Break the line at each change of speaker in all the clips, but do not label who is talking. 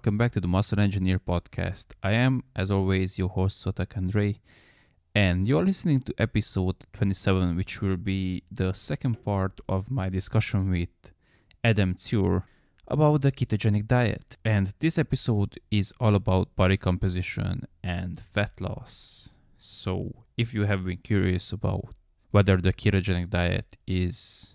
welcome back to the Muscle Engineer podcast. I am, as always, your host Sotak Andrei, and you're listening to episode 27, which will be the second part of my discussion with Adam Tzur about the ketogenic diet. And this episode is all about body composition and fat loss. So if you have been curious about whether the ketogenic diet is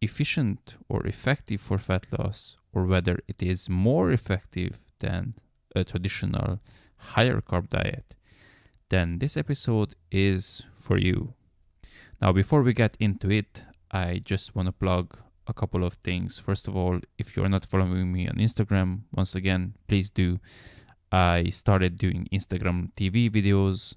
efficient or effective for fat loss, or whether it is more effective than a traditional higher carb diet, then this episode is for you. Now, before we get into it, I just want to plug a couple of things. First of all, if you're not following me on Instagram, once again, please do. I started doing Instagram TV videos,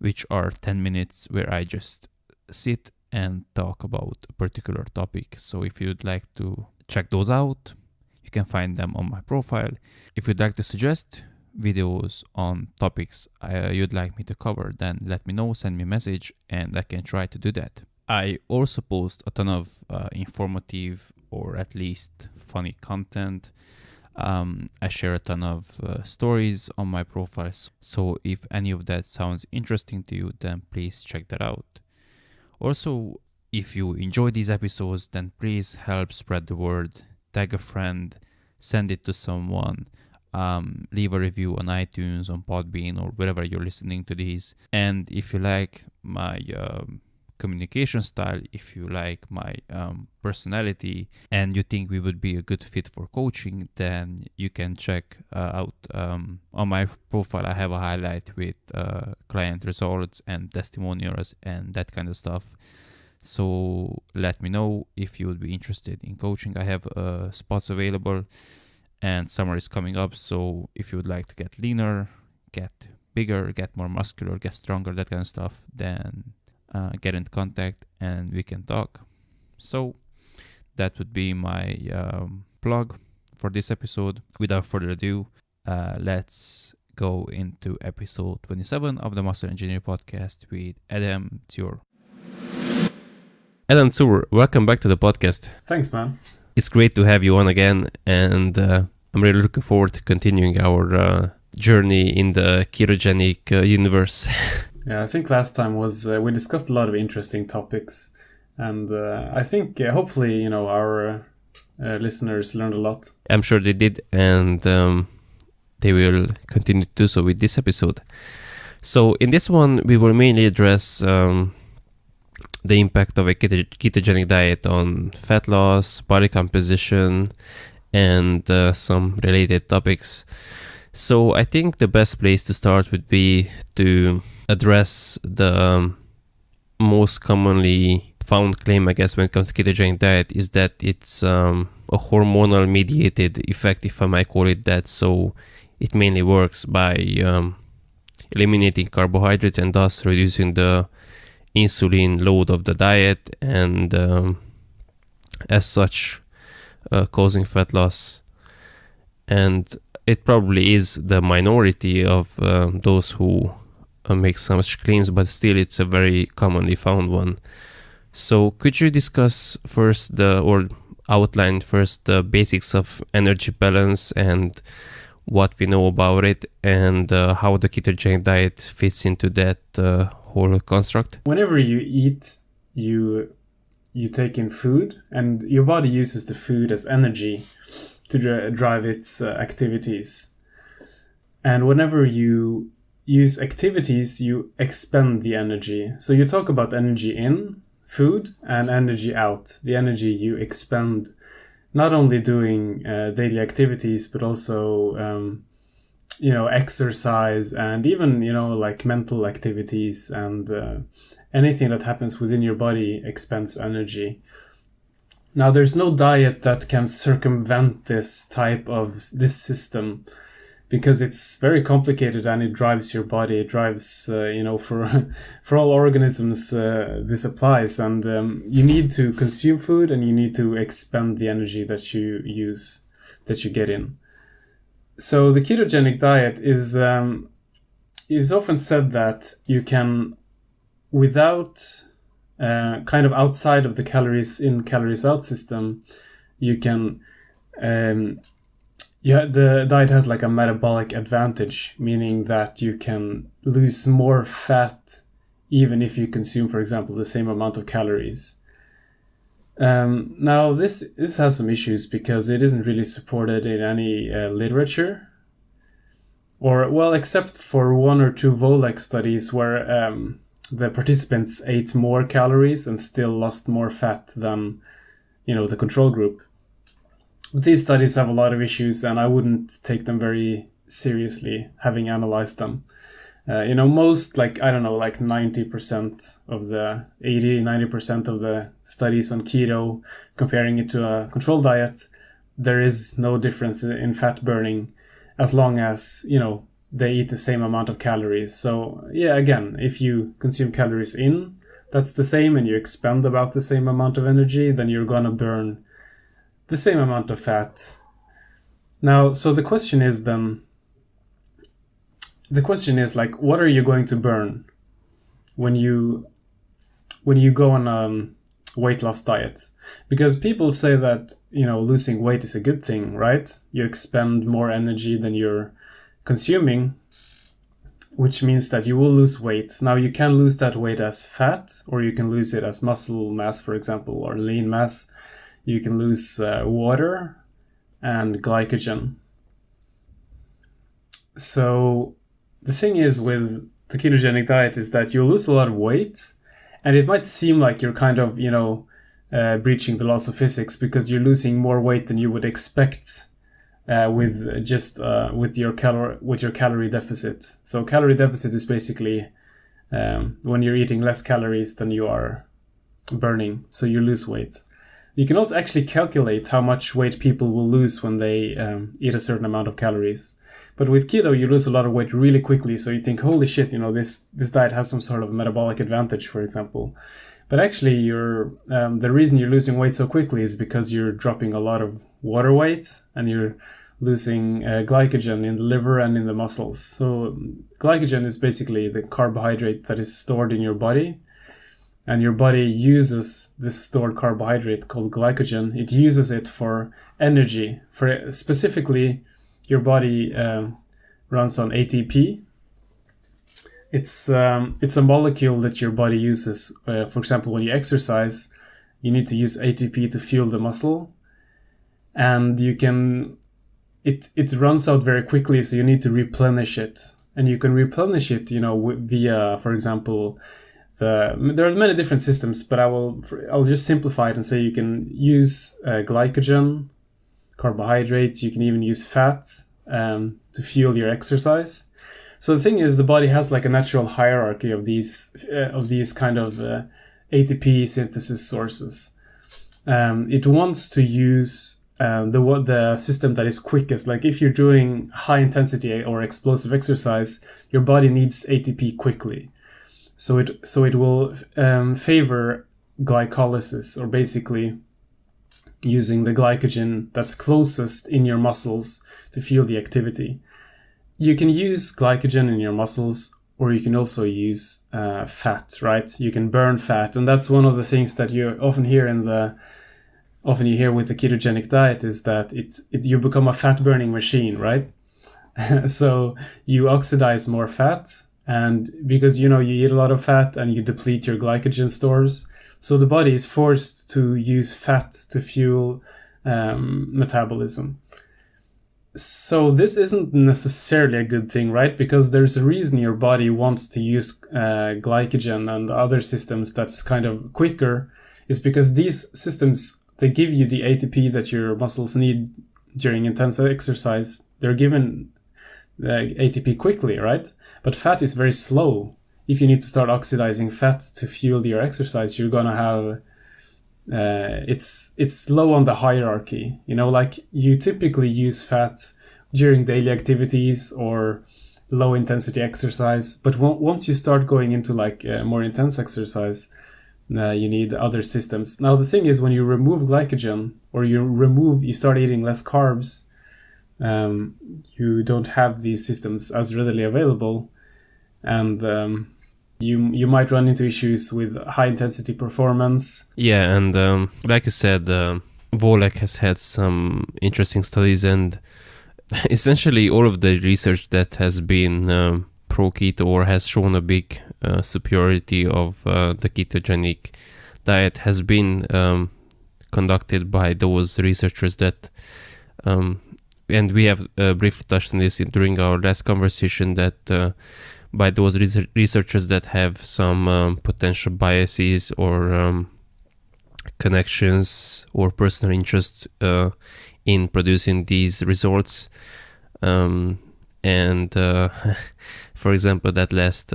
which are 10 minutes where I just sit and talk about a particular topic. So if you'd like to check those out, you can find them on my profile. If you'd like to suggest videos on topics you'd like me to cover, then let me know, send me a message, and I can try to do that. I also post a ton of informative or at least funny content. I share a ton of stories on my profiles. So if any of that sounds interesting to you, then please check that out. Also, if you enjoy these episodes, then please help spread the word. Tag a friend, send it to someone, leave a review on iTunes, on Podbean, or wherever you're listening to these. And if you like my communication style, if you like my personality, and you think we would be a good fit for coaching, then you can check out on my profile. I have a highlight with client results and testimonials and that kind of stuff. So let me know if you would be interested in coaching. I have spots available, and summer is coming up. So if you would like to get leaner, get bigger, get more muscular, get stronger, that kind of stuff, then get in contact and we can talk. So that would be my plug for this episode. Without further ado, let's go into episode 27 of the Muscle Engineer podcast with Adam Tzur. Adam Tzur, welcome back to the podcast.
Thanks, man.
It's great to have you on again, and I'm really looking forward to continuing our journey in the ketogenic universe.
Yeah, I think last time was we discussed a lot of interesting topics, and I think hopefully our listeners learned a lot.
I'm sure they did, and they will continue to do so with this episode. So in this one, we will mainly address the impact of a ketogenic diet on fat loss, body composition, and some related topics. So I think the best place to start would be to address the most commonly found claim, I guess, when it comes to ketogenic diet, is that it's a hormonal mediated effect, if I might call it that. So it mainly works by eliminating carbohydrate and thus reducing the insulin load of the diet, and as such causing fat loss. And it probably is the minority of those who make such claims, but still it's a very commonly found one. So could you discuss first outline first the basics of energy balance and what we know about it, and how the ketogenic diet fits into that whole construct?
Whenever you eat, you take in food, and your body uses the food as energy to drive its activities. And whenever you use activities, you expend the energy. So you talk about energy in food and energy out. The energy you expend not only doing daily activities, but also exercise, and even like mental activities, and anything that happens within your body expends energy. Now, there's no diet that can circumvent this system, because it's very complicated and it drives your body. It drives, for all organisms, this applies. And you need to consume food, and you need to expend the energy that you use, that you get in. So the ketogenic diet is often said that you can, without kind of outside of the calories in, calories out system, you can Yeah, the diet has like a metabolic advantage, meaning that you can lose more fat even if you consume, for example, the same amount of calories. Now, this has some issues because it isn't really supported in any literature, or well, except for 1 or 2 Volek studies where the participants ate more calories and still lost more fat than the control group. But these studies have a lot of issues, and I wouldn't take them very seriously, having analyzed them. Most, like 90% of the 90% of the studies on keto, comparing it to a controlled diet, there is no difference in fat burning as long as, they eat the same amount of calories. So yeah, again, if you consume calories in, that's the same, and you expend about the same amount of energy, then you're gonna burn the same amount of fat. Now, so the question is like, what are you going to burn when you go on a weight loss diet? Because people say that, losing weight is a good thing, right? You expend more energy than you're consuming, which means that you will lose weight. Now, you can lose that weight as fat, or you can lose it as muscle mass, for example, or lean mass. You can lose water and glycogen. So the thing is with the ketogenic diet is that you lose a lot of weight, and it might seem like you're kind of, breaching the laws of physics because you're losing more weight than you would expect with your calorie deficit. So calorie deficit is basically when you're eating less calories than you are burning, so you lose weight. You can also actually calculate how much weight people will lose when they eat a certain amount of calories. But with keto, you lose a lot of weight really quickly, so you think, holy shit, this diet has some sort of metabolic advantage, for example. But actually, the reason you're losing weight so quickly is because you're dropping a lot of water weight, and you're losing glycogen in the liver and in the muscles. So glycogen is basically the carbohydrate that is stored in your body. And your body uses this stored carbohydrate called glycogen. It uses it for energy. Specifically, your body runs on ATP. It's a molecule that your body uses. For example, when you exercise, you need to use ATP to fuel the muscle, and it runs out very quickly. So you need to replenish it, and you can replenish it, via, for example, there are many different systems, but I'll just simplify it and say you can use glycogen, carbohydrates. You can even use fat to fuel your exercise. So the thing is, the body has like a natural hierarchy of these kind of ATP synthesis sources. It wants to use the system that is quickest. Like if you're doing high intensity or explosive exercise, your body needs ATP quickly. So it will favor glycolysis, or basically using the glycogen that's closest in your muscles to fuel the activity. You can use glycogen in your muscles, or you can also use fat, right? You can burn fat, and that's one of the things that you often hear with the ketogenic diet, is that you become a fat burning machine, right? So you oxidize more fat. And because, you eat a lot of fat and you deplete your glycogen stores, so the body is forced to use fat to fuel metabolism. So this isn't necessarily a good thing, right? Because there's a reason your body wants to use glycogen and other systems that's kind of quicker, is because these systems, they give you the ATP that your muscles need during intense exercise. They're given ATP quickly, right? But fat is very slow. If you need to start oxidizing fat to fuel your exercise, you're gonna have it's low on the hierarchy. Like you typically use fat during daily activities or low intensity exercise, but once you start going into like more intense exercise, you need other systems. Now the thing is, when you remove glycogen, or you start eating less carbs, you don't have these systems as readily available, and you might run into issues with high intensity performance.
Yeah, and like you said, Volek has had some interesting studies, and
essentially all of the research that has been pro keto or has shown a big superiority of the ketogenic diet has been conducted by those researchers that and we have briefly touched on this during our last conversation, that by those researchers that have some potential biases or connections or personal interest in producing these results. For example, that last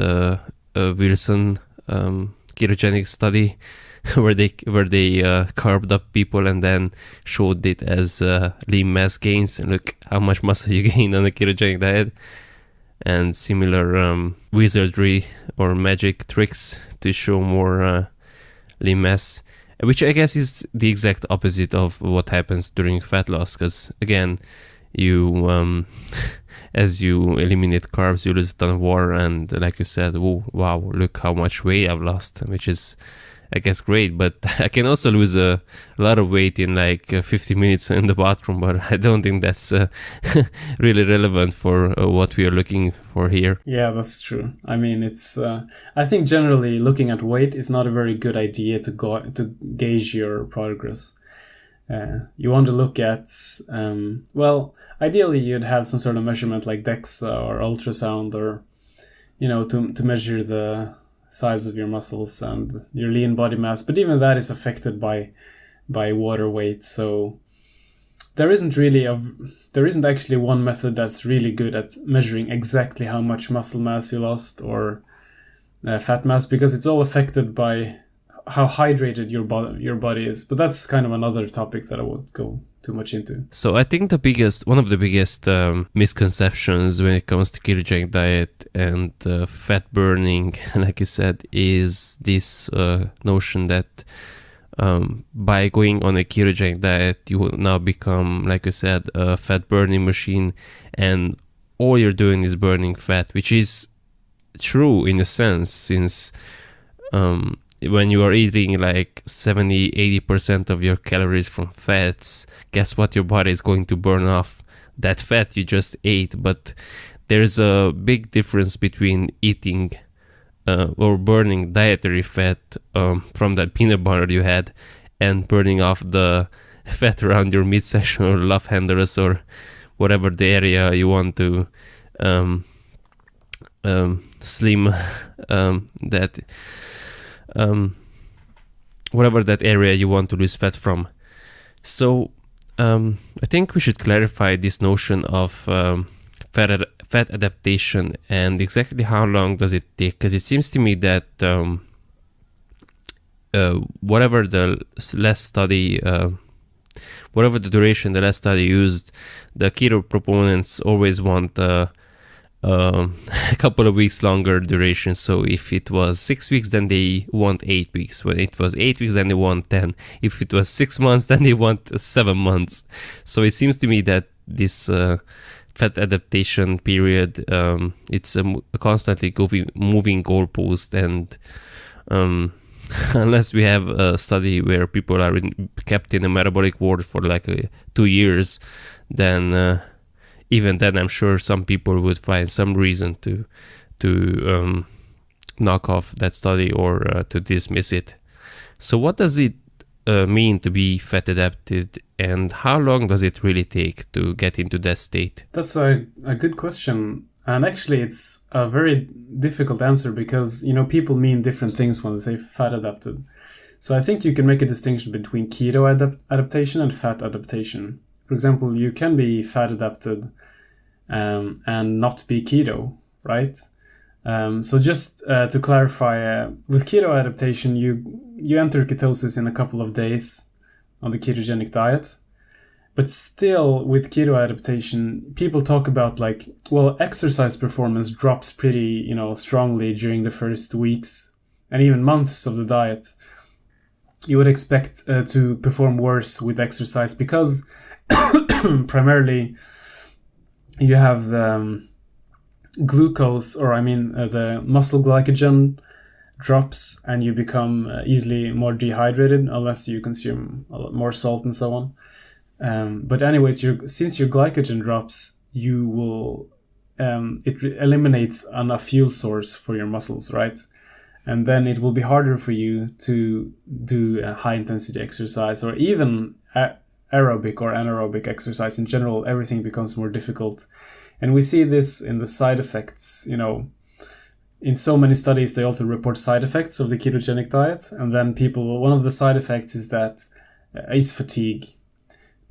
Wilson ketogenic study where they carved up people and then showed it as lean mass gains, and look how much muscle you gained on a ketogenic diet, and similar wizardry or magic tricks to show more lean mass, which I guess is the exact opposite of what happens during fat loss, because again, you as you eliminate carbs, you lose a ton of water, and like you said, oh, wow, look how much weight I've lost, which is, I guess, great. But I can also lose a lot of weight in like 50 minutes in the bathroom, but I don't think that's really relevant for what we are looking for here.
Yeah, that's true. I mean, it's I think generally looking at weight is not a very good idea to gauge your progress. You want to look at, well, ideally you'd have some sort of measurement like DEXA or ultrasound, or, to measure the size of your muscles and your lean body mass. But even that is affected by water weight. So there isn't actually one method that's really good at measuring exactly how much muscle mass you lost or fat mass, because it's all affected by how hydrated your body is. But that's kind of another topic that I won't go too much into.
So I think one of the biggest misconceptions when it comes to ketogenic diet and fat burning, like you said, is this notion that by going on a ketogenic diet, you will now become, like you said, a fat burning machine, and all you're doing is burning fat, which is true in a sense, since when you are eating like 70-80% of your calories from fats, guess what? Your body is going to burn off that fat you just ate. But there's a big difference between eating or burning dietary fat from that peanut butter you had and burning off the fat around your midsection or love handles or whatever the area you want to slim that whatever that area you want to lose fat from. So I think we should clarify this notion of fat adaptation and exactly how long does it take, because it seems to me that whatever the duration the last study used, the keto proponents always want a couple of weeks longer duration. So if it was 6 weeks, then they want 8 weeks. When it was 8 weeks, then they want 10. If it was 6 months, then they want 7 months. So it seems to me that this fat adaptation period, it's a constantly moving goalpost, and unless we have a study where people are kept in a metabolic ward for like 2 years, then even then, I'm sure some people would find some reason to knock off that study or to dismiss it. So what does it mean to be fat adapted, and how long does it really take to get into that state?
That's a good question. And actually, it's a very difficult answer because, people mean different things when they say fat adapted. So I think you can make a distinction between keto adaptation and fat adaptation. For example, you can be fat adapted and not be keto, right? So just to clarify, with keto adaptation, you enter ketosis in a couple of days on the ketogenic diet. But still, with keto adaptation, people talk about exercise performance drops pretty, strongly during the first weeks and even months of the diet. You would expect to perform worse with exercise because primarily you have the glucose, the muscle glycogen drops, and you become easily more dehydrated unless you consume a lot more salt and so on. But anyways, since your glycogen drops, you will it eliminates a fuel source for your muscles, right? And then it will be harder for you to do a high intensity exercise, or even aerobic or anaerobic exercise in general. Everything becomes more difficult. And we see this in the side effects. In so many studies, they also report side effects of the ketogenic diet. And then one of the side effects is fatigue.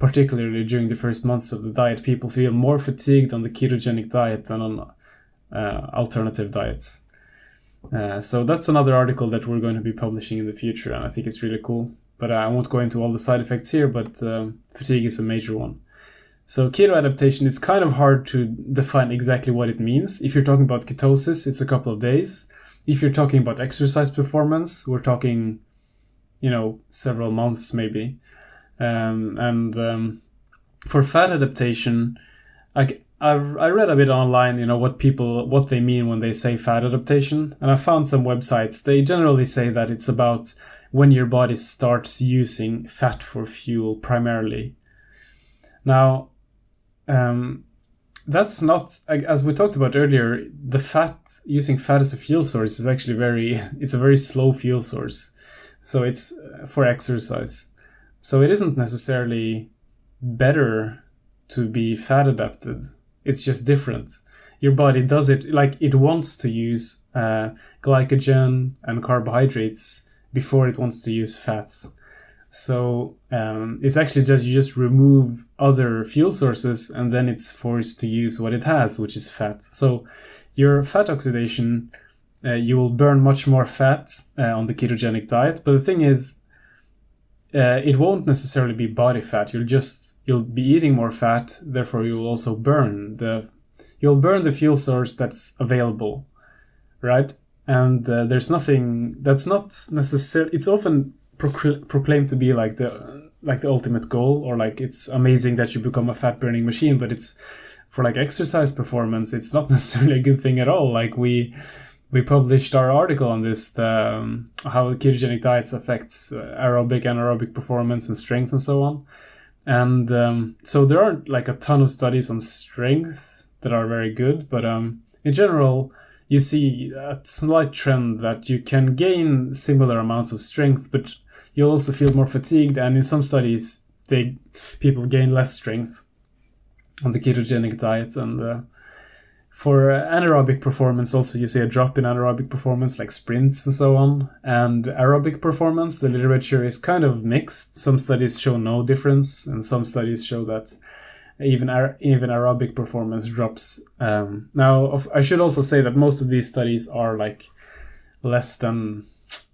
Particularly during the first months of the diet, people feel more fatigued on the ketogenic diet than on alternative diets. So that's another article that we're going to be publishing in the future, and I think it's really cool. But I won't go into all the side effects here, but fatigue is a major one. So keto adaptation, it's kind of hard to define exactly what it means. If you're talking about ketosis, it's a couple of days. If you're talking about exercise performance, we're talking, several months maybe. For fat adaptation, I read a bit online, what they mean when they say fat adaptation, and I found some websites. They generally say that it's about when your body starts using fat for fuel primarily. Now, that's not, as we talked about earlier, using fat as a fuel source is actually it's a very slow fuel source. So it's for exercise. So it isn't necessarily better to be fat adapted. It's just different. Your body does it like it wants to use glycogen and carbohydrates before it wants to use fats. So it's actually you just remove other fuel sources, and then it's forced to use what it has, which is fat. So your fat oxidation, you will burn much more fat on the ketogenic diet. But the thing is, it won't necessarily be body fat. You'll be eating more fat, therefore you'll also burn the fuel source that's available, right? And there's nothing that's not necessarily. It's often proclaimed to be like the ultimate goal, or like it's amazing that you become a fat burning machine. But it's for like exercise performance, it's not necessarily a good thing at all. Like we published our article on this, how ketogenic diets affects aerobic, anaerobic performance and strength and so on. And so there aren't like a ton of studies on strength that are very good, but in general, you see a slight trend that you can gain similar amounts of strength, but you'll also feel more fatigued. And in some studies, people gain less strength on the ketogenic diet. And for anaerobic performance, also you see a drop in anaerobic performance, like sprints and so on. And aerobic performance, the literature is kind of mixed. Some studies show no difference, and some studies show that even aerobic performance drops. Now, I should also say that most of these studies are like less than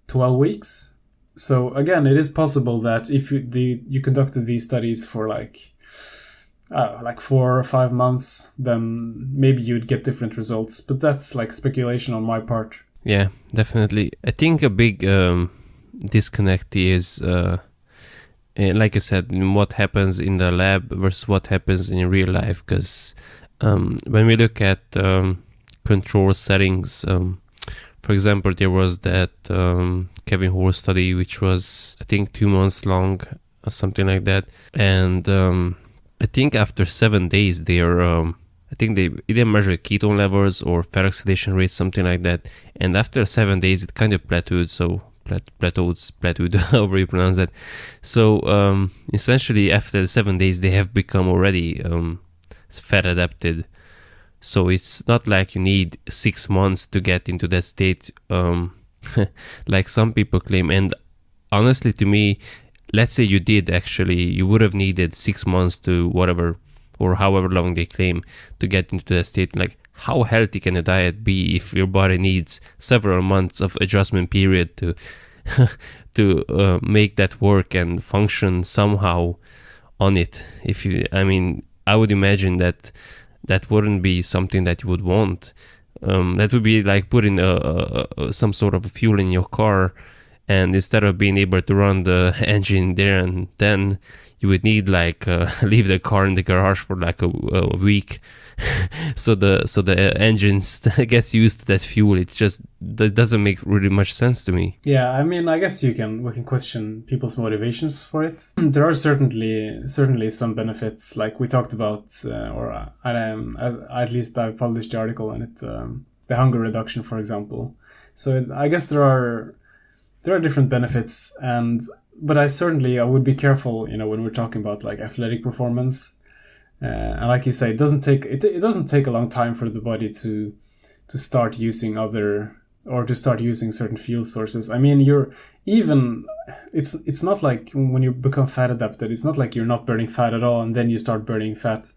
12 weeks. So again, it is possible that if you conducted these studies for like 4 or 5 months, then maybe you'd get different results. But that's like speculation on my part.
Yeah, definitely. I think a big disconnect is, like I said, what happens in the lab versus what happens in real life. Because when we look at control settings, for example, there was that Kevin Hall study, which was, I think, 2 months long or something like that. And I think after 7 days, they either measured ketone levels or fat oxidation rates, something like that. And after 7 days, it kind of plateaued. So plateaued, however you pronounce that. So essentially, after 7 days, they have become already fat adapted. So it's not like you need 6 months to get into that state, like some people claim. And honestly, to me, let's say you did actually, you would have needed 6 months to whatever, or however long they claim, to get into that state. Like, how healthy can a diet be if your body needs several months of adjustment period to to make that work and function somehow on it? I would imagine that wouldn't be something that you would want. That would be like putting some sort of fuel in your car, and instead of being able to run the engine there and then, you would need like leave the car in the garage for like a week. so the engines gets used to that fuel. It just that doesn't make really much sense to me.
Yeah, I mean, I guess we can question people's motivations for it. There are certainly some benefits, like we talked about, at least I published the article on it, the hunger reduction, for example. So I guess there are different benefits, but I would be careful, when we're talking about like athletic performance. And like you say, it doesn't take a long time for the body to start using certain fuel sources. I mean, it's not like when you become fat adapted, it's not like you're not burning fat at all and then you start burning fat.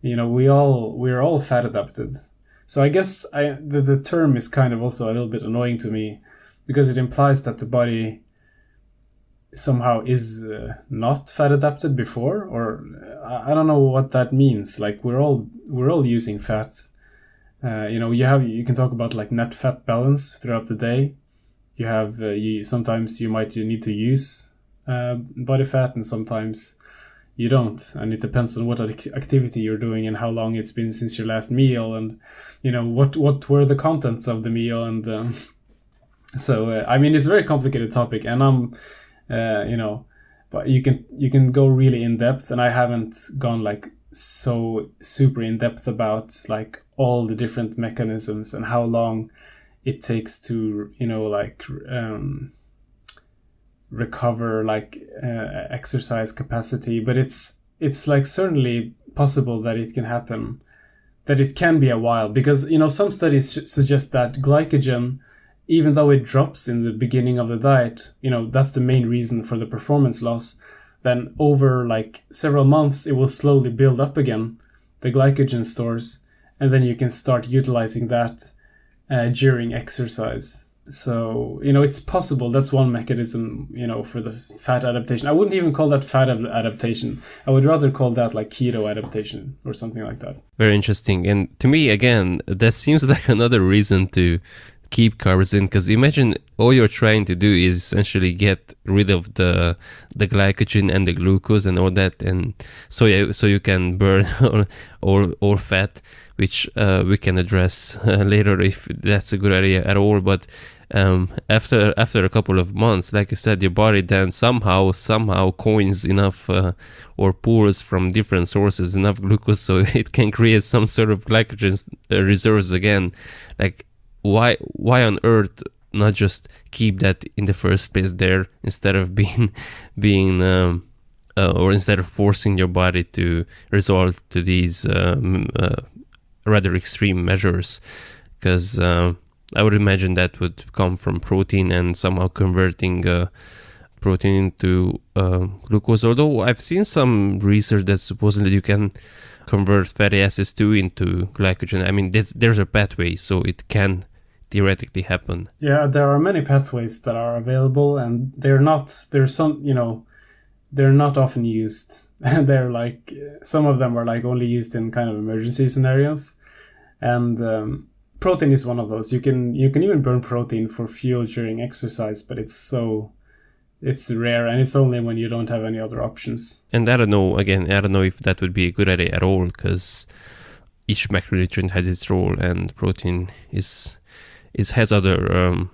We're all fat adapted. So I guess the term is kind of also a little bit annoying to me, because it implies that the body somehow is not fat adapted before, or I don't know what that means. Like we're all using fats. You can talk about like net fat balance throughout the day. You have sometimes you might need to use body fat, and sometimes you don't, and it depends on what activity you're doing and how long it's been since your last meal, and what were the contents of the meal, and so I mean, it's a very complicated topic, and but you can go really in depth, and I haven't gone like so super in depth about like all the different mechanisms and how long it takes to recover like exercise capacity. But it's like certainly possible that it can happen, that it can be a while, because some studies suggest that glycogen, even though it drops in the beginning of the diet, that's the main reason for the performance loss, then over like several months, it will slowly build up again, the glycogen stores, and then you can start utilizing that during exercise. So, it's possible. That's one mechanism, for the fat adaptation. I wouldn't even call that fat adaptation. I would rather call that like keto adaptation or something like that.
Very interesting. And to me, again, that seems like another reason to keep carbs in, because imagine all you're trying to do is essentially get rid of the glycogen and the glucose and all that, and so you can burn all fat, which we can address later if that's a good idea at all. But after a couple of months, like you said, your body then somehow coins enough or pulls from different sources enough glucose so it can create some sort of glycogen reserves again. Like why on earth not just keep that in the first place there, instead of or instead of forcing your body to resort to these rather extreme measures? Because I would imagine that would come from protein and somehow converting protein into glucose. Although I've seen some research that supposedly you can convert fatty acids too into glycogen. I mean, there's a pathway, so it can theoretically happen.
Yeah, there are many pathways that are available, and they're not often used. They're like, some of them are like only used in kind of emergency scenarios, and protein is one of those. You can even burn protein for fuel during exercise, but it's rare, and it's only when you don't have any other options.
And I don't know if that would be a good idea at all, because each macronutrient has its role, and protein has other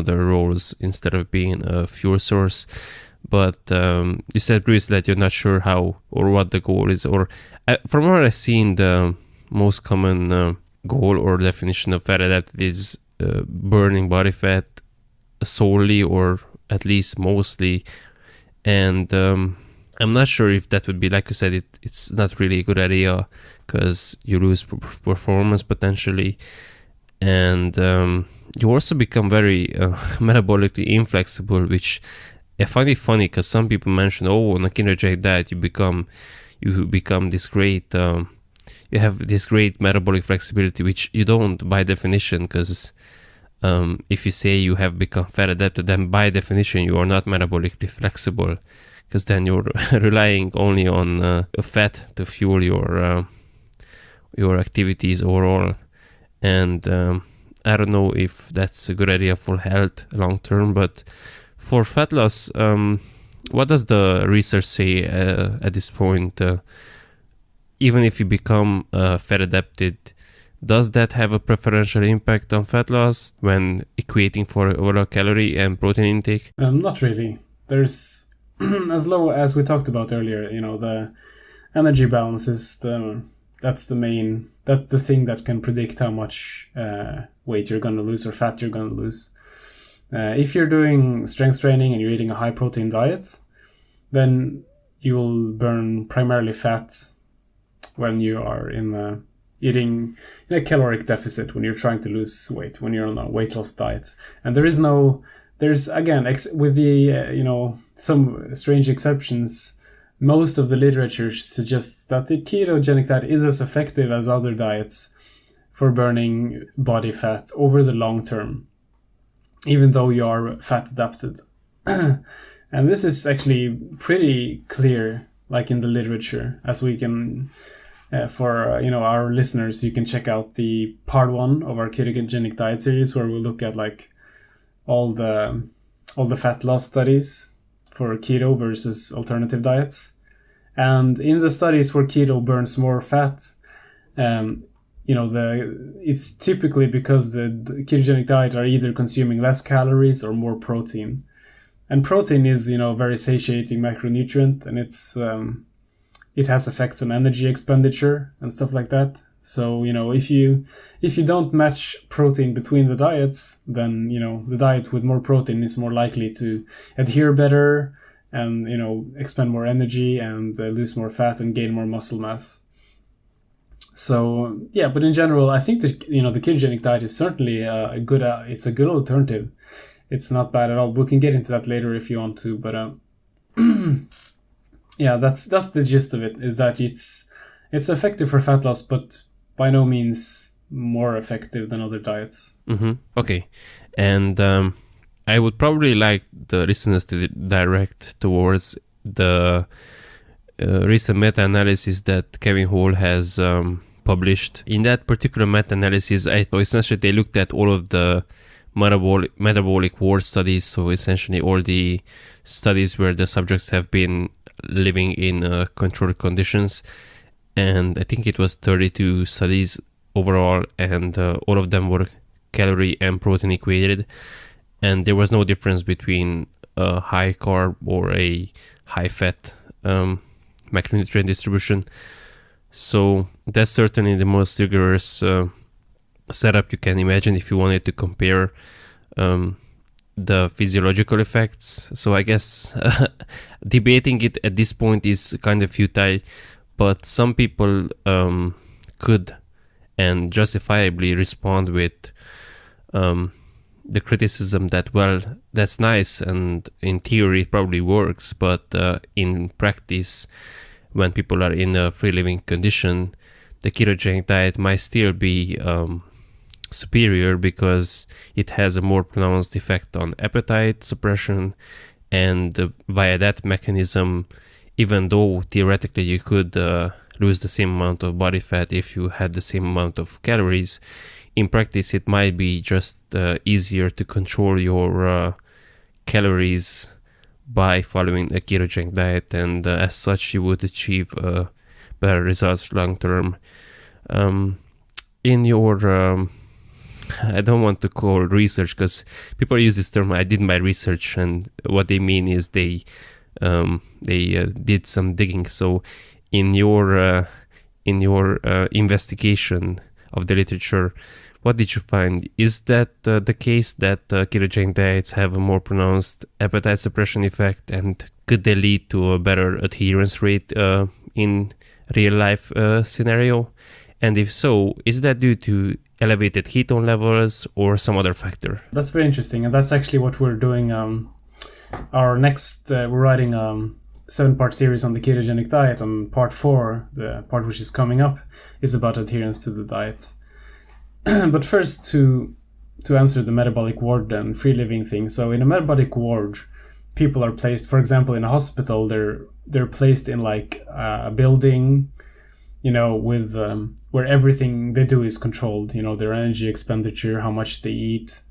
roles instead of being a fuel source. But you said previously that you're not sure how or what the goal is, or from what I've seen, the most common goal or definition of fat adapted is burning body fat solely, or at least mostly. And I'm not sure if that would be, like you said, it's not really a good idea, because you lose performance potentially, and you also become very metabolically inflexible, which I find it funny, because some people mention, on a ketogenic diet you become this great you have this great metabolic flexibility, which you don't by definition, because if you say you have become fat adapted, then by definition you are not metabolically flexible, because then you're relying only on fat to fuel your activities overall. And I don't know if that's a good idea for health long term, but for fat loss, what does the research say at this point? Even if you become fat adapted, does that have a preferential impact on fat loss when equating for overall calorie and protein intake?
Not really. There's, as low as we talked about earlier, the energy balance is that's the thing that can predict how much weight you're going to lose or fat you're going to lose. If you're doing strength training and you're eating a high protein diet, then you will burn primarily fat when you are eating in a caloric deficit, when you're trying to lose weight, when you're on a weight loss diet. And there's again, with the, some strange exceptions, most of the literature suggests that the ketogenic diet is as effective as other diets for burning body fat over the long term, even though you are fat adapted. And this is actually pretty clear, like in the literature, as we can, for our listeners, you can check out the part 1 of our ketogenic diet series, where we'll look at like all the fat loss studies for keto versus alternative diets. And in the studies where keto burns more fat, it's typically because the ketogenic diet are either consuming less calories or more protein. And protein is, a very satiating macronutrient, and it has effects on energy expenditure and stuff like that. So, if you don't match protein between the diets, then, the diet with more protein is more likely to adhere better and, expend more energy and lose more fat and gain more muscle mass. So, yeah, but in general, I think that, the ketogenic diet is certainly it's a good alternative. It's not bad at all. We can get into that later if you want to, but yeah, that's the gist of it, is that it's effective for fat loss, but by no means more effective than other diets.
Mm-hmm. Okay. And I would probably like the listeners to direct towards the recent meta-analysis that Kevin Hall has published. In that particular meta-analysis, essentially they looked at all of the metabolic ward studies, so essentially all the studies where the subjects have been living in controlled conditions, and I think it was 32 studies overall, and all of them were calorie and protein equated, and there was no difference between a high carb or a high fat macronutrient distribution. So that's certainly the most rigorous setup you can imagine if you wanted to compare the physiological effects. So I guess debating it at this point is kind of futile, but some people could and justifiably respond with the criticism that, well, that's nice and in theory it probably works, but in practice, when people are in a free living condition, the ketogenic diet might still be superior because it has a more pronounced effect on appetite suppression, and via that mechanism, even though theoretically you could lose the same amount of body fat if you had the same amount of calories, in practice it might be just easier to control your calories by following a ketogenic diet, and as such you would achieve better results long term. In your I don't want to call research, because people use this term, I did my research, and what they mean is they did some digging. So in your investigation of the literature, what did you find? Is that the case that ketogenic diets have a more pronounced appetite suppression effect, and could they lead to a better adherence rate in real life scenario? And if so, is that due to elevated ketone levels or some other factor?
That's very interesting, and that's actually what we're doing. Our next, we're writing 7-part series on the ketogenic diet. On part 4, the part which is coming up, is about adherence to the diet. But first, to answer the metabolic ward and free living thing. So in a metabolic ward, people are placed, for example, in a hospital. They're placed in like a building, with where everything they do is controlled. Their energy expenditure, how much they eat,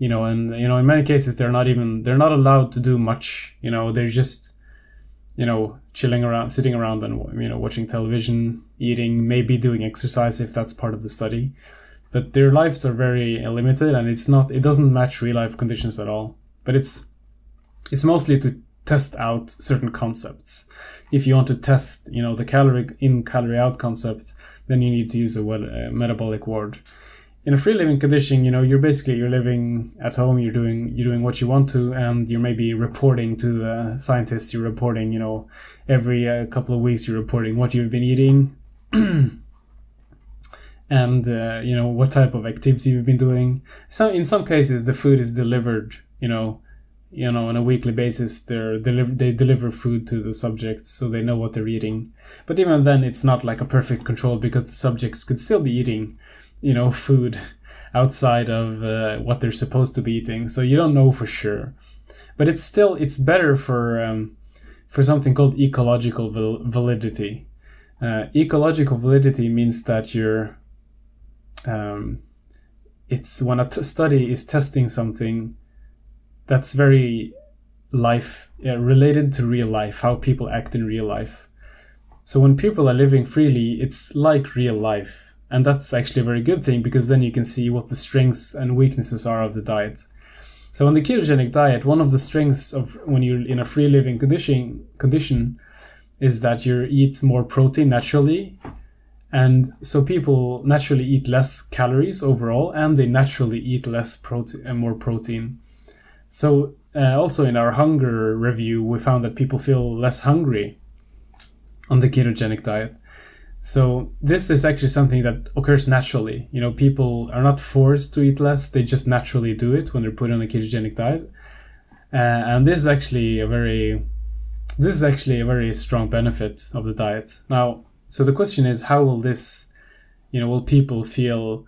and in many cases they're not allowed to do much. They're just chilling around, sitting around and watching television, eating, maybe doing exercise if that's part of the study. But their lives are very limited, and it doesn't match real life conditions at all. But it's mostly to test out certain concepts. If you want to test, the calorie in, calorie out concept, then you need to use a metabolic ward. In a free living condition, you're living at home, you're doing what you want to, and you're maybe reporting to the scientists. You're reporting, every couple of weeks you're reporting what you've been eating, and what type of activity you've been doing. So in some cases, the food is delivered, on a weekly basis. They deliver food to the subjects, so they know what they're eating. But even then, it's not like a perfect control, because the subjects could still be eating food outside of what they're supposed to be eating. So you don't know for sure. But it's better for something called ecological validity. Ecological validity means that it's when a study is testing something that's very related to real life, how people act in real life. So when people are living freely, it's like real life. And that's actually a very good thing, because then you can see what the strengths and weaknesses are of the diet. So in the ketogenic diet, one of the strengths of when you're in a free living condition is that you eat more protein naturally. And so people naturally eat less calories overall, and they naturally eat less protein and more protein. So also in our hunger review, we found that people feel less hungry on the ketogenic diet. So this is actually something that occurs naturally. People are not forced to eat less; they just naturally do it when they're put on a ketogenic diet. And this is actually a very strong benefit of the diet. Now, so the question is, how will this, will people feel?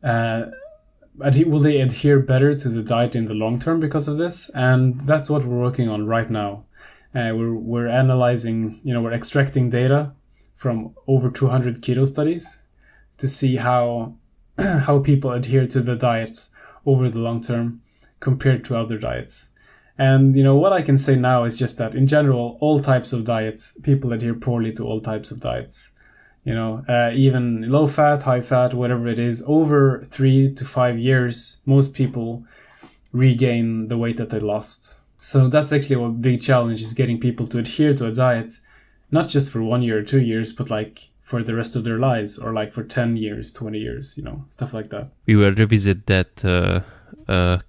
Will they adhere better to the diet in the long term because of this? And that's what we're working on right now. We're analyzing, we're extracting data from over 200 keto studies to see how people adhere to the diet over the long term compared to other diets. And what I can say now is just that in general, all types of diets, people adhere poorly to all types of diets. Even low fat, high fat, whatever it is, over 3 to 5 years, most people regain the weight that they lost. So that's actually a big challenge, is getting people to adhere to a diet, not just for 1 year or 2 years, but like for the rest of their lives, or like for 10 years, 20 years, stuff like that.
We will revisit that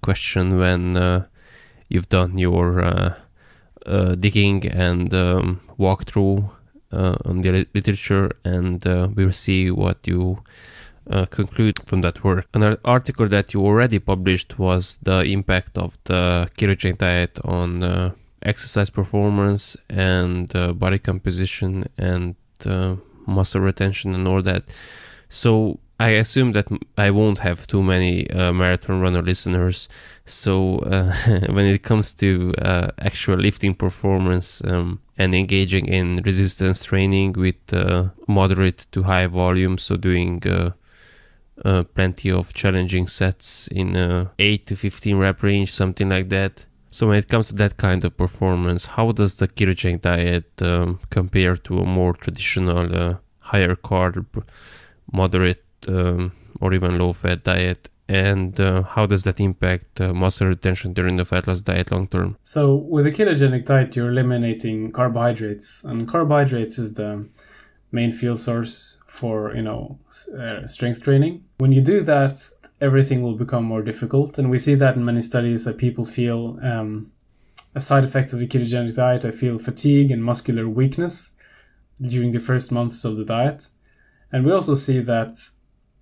question when you've done your digging and walkthrough on the literature, and we'll see what you conclude from that work. An article that you already published was the impact of the ketogenic diet on exercise performance and body composition and muscle retention and all that. So I assume that I won't have too many marathon runner listeners. So when it comes to actual lifting performance and engaging in resistance training with moderate to high volume, so doing plenty of challenging sets in 8 to 15 rep range, something like that. So when it comes to that kind of performance, how does the ketogenic diet compare to a more traditional higher carb, moderate or even low-fat diet, and how does that impact muscle retention during the fat loss diet long term?
So with a ketogenic diet, you're eliminating carbohydrates, and carbohydrates is the main fuel source for strength training. When you do that, everything will become more difficult, and we see that in many studies that people feel a side effect of the ketogenic diet. I feel fatigue and muscular weakness during the first months of the diet, and we also see that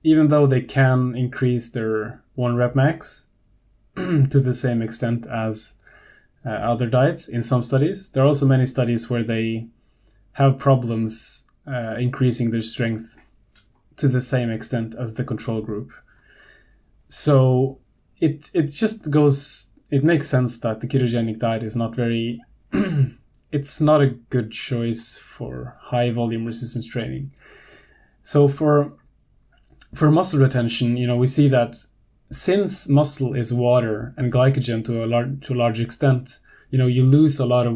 even though they can increase their 1 rep max to the same extent as other diets in some studies, there are also many studies where they have problems increasing their strength to the same extent as the control group. So it makes sense that the ketogenic diet is not very, it's not a good choice for high volume resistance training. So for muscle retention, we see that since muscle is water and glycogen to a large extent, you lose a lot of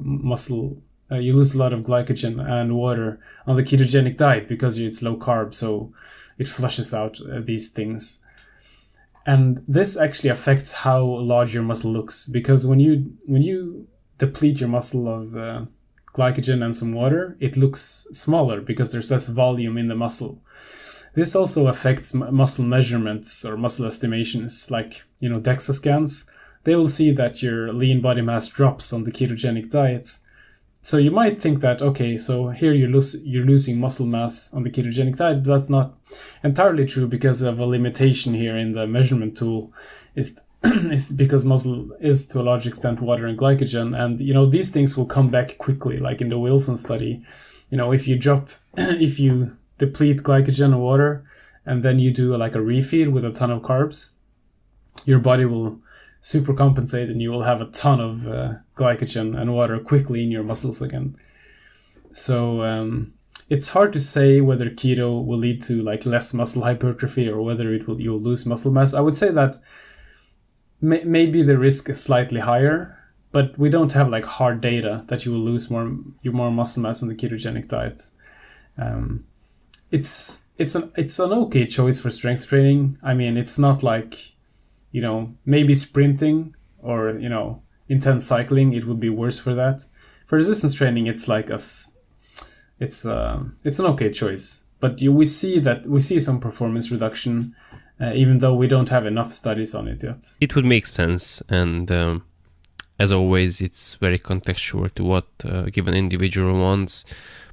muscle. You lose a lot of glycogen and water on the ketogenic diet because it's low carb, so it flushes out these things. And this actually affects how large your muscle looks, because when you deplete your muscle of glycogen and some water, it looks smaller because there's less volume in the muscle. This also affects muscle measurements or muscle estimations, like DEXA scans. They will see that your lean body mass drops on the ketogenic diet. So you might think that, okay, so here you're losing muscle mass on the ketogenic diet, but that's not entirely true, because of a limitation here in the measurement tool is because muscle is to a large extent water and glycogen, and these things will come back quickly, like in the Wilson study. If you deplete glycogen and water and then you do like a refeed with a ton of carbs, your body will supercompensate and you will have a ton of glycogen and water quickly in your muscles again. So it's hard to say whether keto will lead to like less muscle hypertrophy or whether you'll lose muscle mass. I would say that maybe the risk is slightly higher, but we don't have like hard data that you will lose more muscle mass on the ketogenic diet. It's an okay choice for strength training. I mean, it's not like, maybe sprinting or, intense cycling, it would be worse for that. For resistance training, it's like it's an okay choice. But we see some performance reduction, even though we don't have enough studies on it yet.
It would make sense, and as always, it's very contextual to what a given individual wants.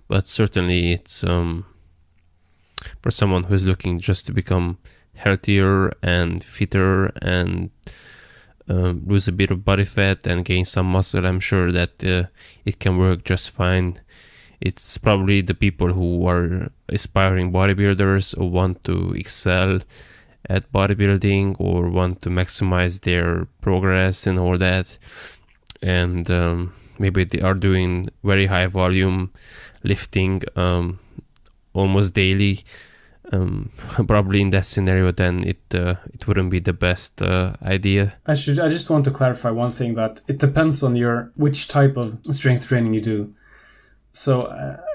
But certainly, it's for someone who's looking just to become healthier and fitter and lose a bit of body fat and gain some muscle, I'm sure that it can work just fine. It's probably the people who are aspiring bodybuilders or want to excel at bodybuilding or want to maximize their progress and all that, and maybe they are doing very high volume lifting almost daily. Probably in that scenario, then it wouldn't be the best idea.
I just want to clarify one thing, that it depends on which type of strength training you do. So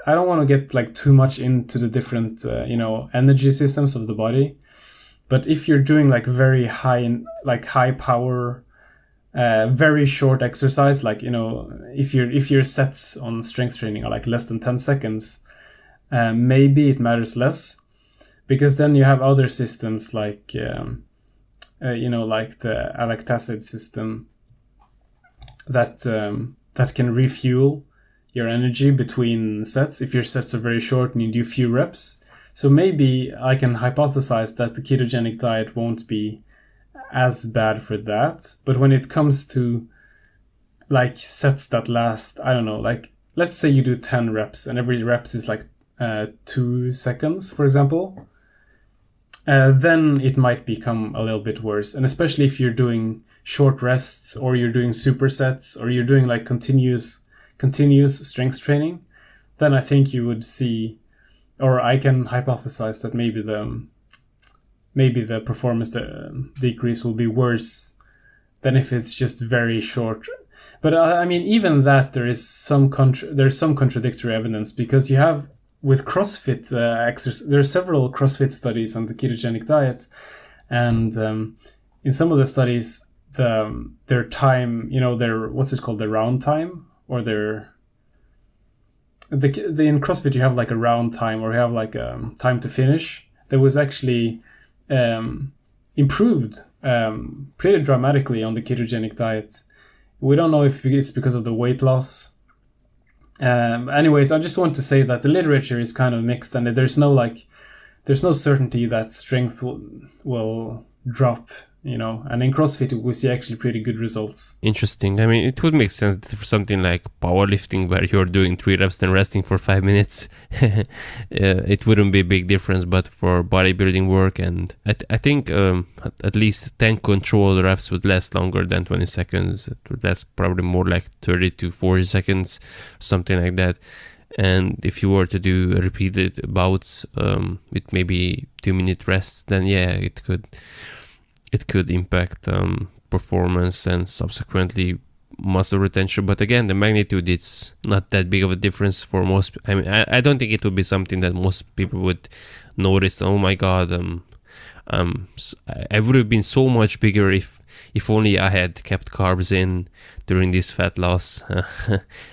I don't want to get like too much into the different energy systems of the body, but if you're doing like very high power, very short exercise, like if your sets on strength training are like less than 10 seconds, maybe it matters less. Because then you have other systems like, like the lactic system that can refuel your energy between sets if your sets are very short and you do few reps. So maybe I can hypothesize that the ketogenic diet won't be as bad for that. But when it comes to like sets that last, I don't know, like let's say you do 10 reps and every reps is like 2 seconds, for example. Then it might become a little bit worse. And especially if you're doing short rests or you're doing supersets or you're doing like continuous strength training, then I think you would see, or I can hypothesize that maybe the performance decrease will be worse than if it's just very short. But I mean, even that there's some contradictory evidence, because you have, with CrossFit exercise, there are several CrossFit studies on the ketogenic diet, and in some of the studies, their time, their what's it called, the round time, or in CrossFit you have like a round time, or you have like a time to finish. There was actually improved pretty dramatically on the ketogenic diet. We don't know if it's because of the weight loss. Anyways, I just want to say that the literature is kind of mixed, and there's no certainty that strength will drop, and in CrossFit we see actually pretty good results.
Interesting. I mean, it would make sense that for something like powerlifting, where you're doing 3 reps then resting for 5 minutes, it wouldn't be a big difference. But for bodybuilding work, and I think at least 10 control reps would last longer than 20 seconds. That's probably more like 30 to 40 seconds, something like that. And if you were to do repeated bouts with maybe 2-minute rests, then yeah, it could it could impact performance and subsequently muscle retention. But again, the magnitude, it's not that big of a difference for most. I mean, I don't think it would be something that most people would notice. Oh my god, I would have been so much bigger if only I had kept carbs in during this fat loss.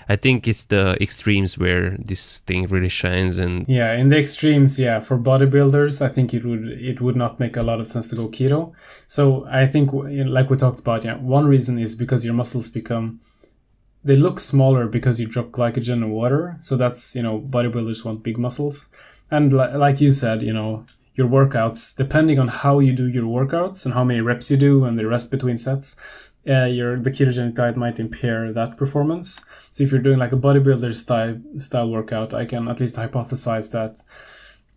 I think it's the extremes where this thing really shines. And
yeah, in the extremes, yeah, for bodybuilders, I think it would not make a lot of sense to go keto. So I think, like we talked about, yeah, one reason is because your muscles they look smaller because you drop glycogen in water. So that's, bodybuilders want big muscles. And like you said, your workouts, depending on how you do your workouts and how many reps you do and the rest between sets, the ketogenic diet might impair that performance. So if you're doing like a bodybuilder style workout, I can at least hypothesize that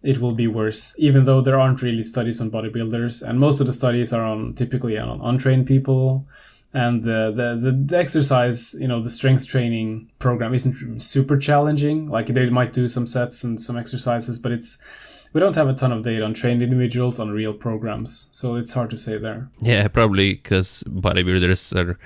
it will be worse, even though there aren't really studies on bodybuilders, and most of the studies are typically on untrained people. And the exercise, the strength training program isn't super challenging. Like they might do some sets and some exercises, but we don't have a ton of data on trained individuals on real programs, so it's hard to say there.
Yeah, probably because bodybuilders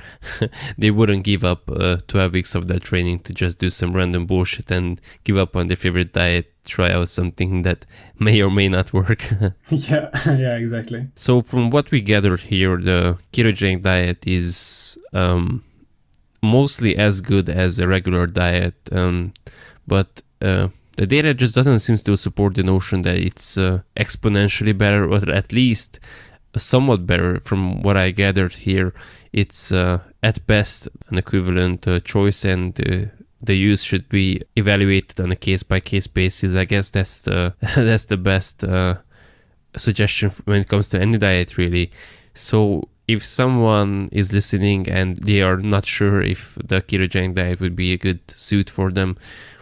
they wouldn't give up 12 weeks of their training to just do some random bullshit and give up on their favorite diet, try out something that may or may not work.
Yeah, exactly.
So from what we gathered here, the ketogenic diet is mostly as good as a regular diet, but the data just doesn't seem to support the notion that it's exponentially better, or at least somewhat better. From what I gathered here, it's at best an equivalent choice, and the use should be evaluated on a case-by-case basis. I guess that's the best suggestion when it comes to any diet, really. So if someone is listening and they are not sure if the ketogenic diet would be a good suit for them,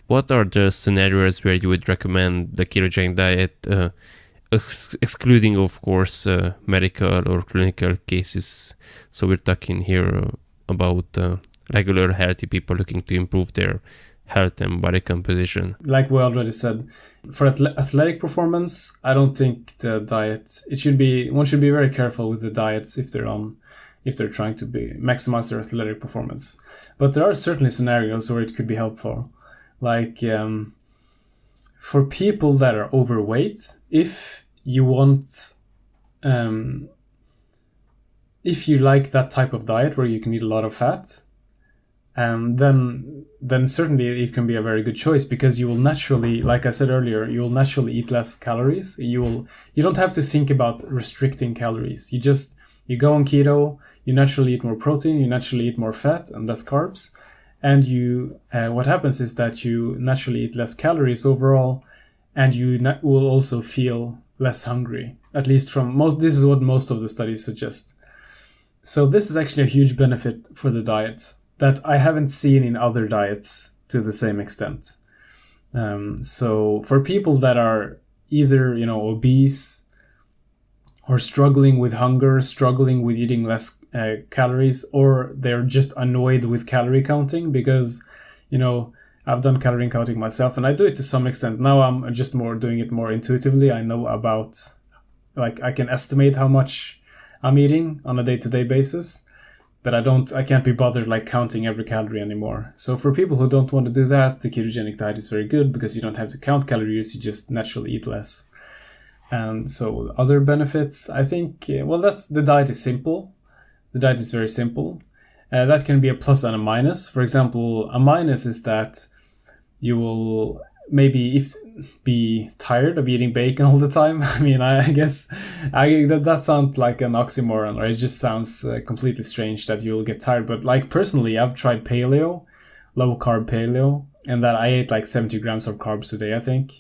what are the scenarios where you would recommend the ketogenic diet, excluding, of course, medical or clinical cases? So we're talking here about regular healthy people looking to improve their health and body composition.
Like we already said, for athletic performance, I don't think the diet, one should be very careful with the diets if they're trying to maximize their athletic performance. But there are certainly scenarios where it could be helpful. Like for people that are overweight, if you like that type of diet where you can eat a lot of fat, then certainly it can be a very good choice, because you will naturally, like I said earlier, you will naturally eat less calories. You don't have to think about restricting calories. You go on keto, you naturally eat more protein, you naturally eat more fat and less carbs. And what happens is that you naturally eat less calories overall, and you will also feel less hungry. At least this is what most of the studies suggest. So this is actually a huge benefit for the diet that I haven't seen in other diets to the same extent. So for people that are either, obese, or struggling with hunger, struggling with eating less calories, or they're just annoyed with calorie counting, because, I've done calorie counting myself, and I do it to some extent. Now I'm just doing it more intuitively. I know I can estimate how much I'm eating on a day-to-day basis, but I can't be bothered counting every calorie anymore. So for people who don't want to do that, the ketogenic diet is very good, because you don't have to count calories, you just naturally eat less. And so other benefits, I think, the diet is simple. The diet is very simple. That can be a plus and a minus. For example, a minus is that you will maybe be tired of eating bacon all the time. I mean, I guess that sounds like an oxymoron, or it just sounds completely strange that you'll get tired. But personally, I've tried paleo, low carb paleo, and that I ate 70 grams of carbs a day, I think.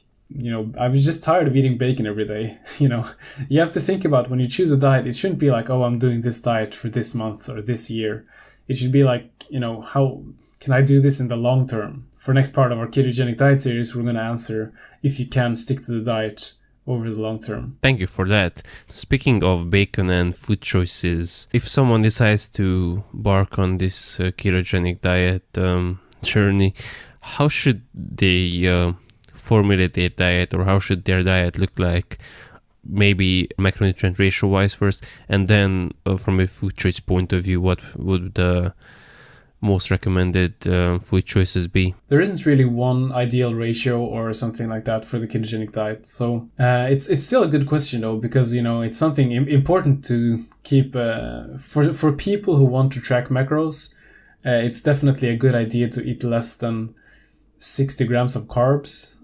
I was just tired of eating bacon every day. You have to think about, when you choose a diet, it shouldn't be like, oh, I'm doing this diet for this month or this year. It should be like, how can I do this in the long term? For next part of our ketogenic diet series, we're going to answer if you can stick to the diet over the long term.
Thank you for that. Speaking of bacon and food choices, if someone decides to embark on this ketogenic diet journey, how should they formulate their diet, or how should their diet look like? maybe macronutrient ratio wise first, and then from a food choice point of view, what would the most recommended food choices be?
There isn't really one ideal ratio or something like that for the ketogenic diet. So it's still a good question though, because it's something important to keep for people who want to track macros. It's definitely a good idea to eat less than 60 grams of carbs,